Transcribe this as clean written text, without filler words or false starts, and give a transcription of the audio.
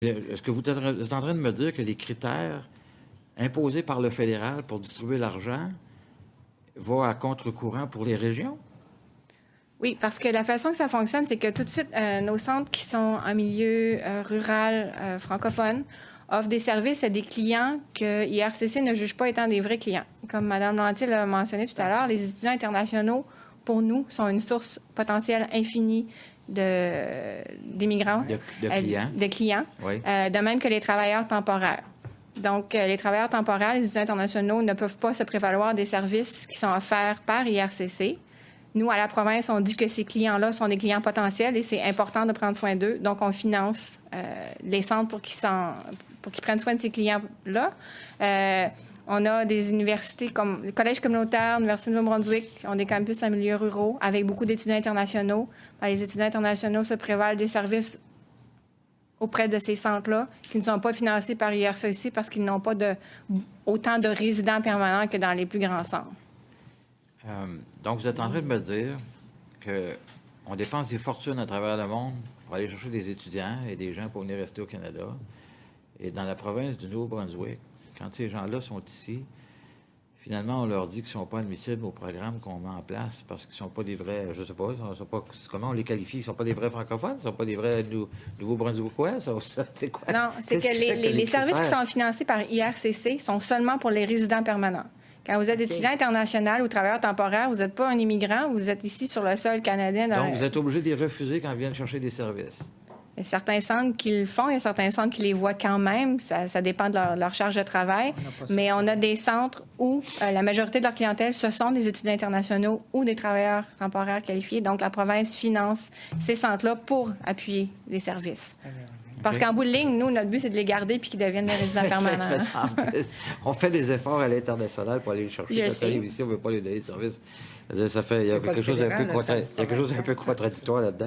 Est-ce que vous êtes en train de me dire que les critères imposés par le fédéral pour distribuer l'argent vont à contre-courant pour les régions? Oui, parce que la façon que ça fonctionne, c'est que tout de suite, nos centres qui sont en milieu rural francophone offrent des services à des clients que IRCC ne juge pas étant des vrais clients. Comme Mme Lanty l'a mentionné tout à l'heure, les étudiants internationaux, pour nous, sont une source potentielle infinie d'immigrants, de clients. Oui. De même que les travailleurs temporaires. Donc, les travailleurs temporaires, les étudiants internationaux ne peuvent pas se prévaloir des services qui sont offerts par IRCC. Nous, à la province, on dit que ces clients-là sont des clients potentiels et c'est important de prendre soin d'eux. Donc, on finance les centres pour qu'ils prennent soin de ces clients-là. On a des universités comme le Collège communautaire, l'Université de Nouveau-Brunswick, ont des campus en milieux ruraux avec beaucoup d'étudiants internationaux. Les étudiants internationaux se prévalent des services auprès de ces centres-là qui ne sont pas financés par IRCC parce qu'ils n'ont pas autant de résidents permanents que dans les plus grands centres. Donc, vous êtes en train de me dire qu'on dépense des fortunes à travers le monde pour aller chercher des étudiants et des gens pour venir rester au Canada. Et dans la province du Nouveau-Brunswick, quand ces gens-là sont ici, finalement, on leur dit qu'ils ne sont pas admissibles au programme qu'on met en place parce qu'ils ne sont pas des vrais, je ne sais pas, comment on les qualifie? Ils ne sont pas des vrais francophones? Ils ne sont pas des vrais Nouveau-Brunswickois? C'est quoi? Non, c'est que les services qui sont financés par IRCC sont seulement pour les résidents permanents. Quand vous êtes étudiant international ou travailleur temporaire, vous n'êtes pas un immigrant, vous êtes ici sur le sol canadien. Donc, vous êtes obligé de les refuser quand ils viennent chercher des services? Il y a certains centres qui le font, il y a certains centres qui les voient quand même. Ça dépend de leur charge de travail. Mais on a des centres où la majorité de leur clientèle, ce sont des étudiants internationaux ou des travailleurs temporaires qualifiés. Donc, la province finance ces centres-là pour appuyer les services. Parce qu'en bout de ligne, nous, notre but, c'est de les garder puis qu'ils deviennent des résidents permanents. On fait des efforts à l'international pour aller les chercher. Quand ils arrivent ici, on ne veut pas les donner de service. Il y a quelque chose d'un peu contradictoire là-dedans.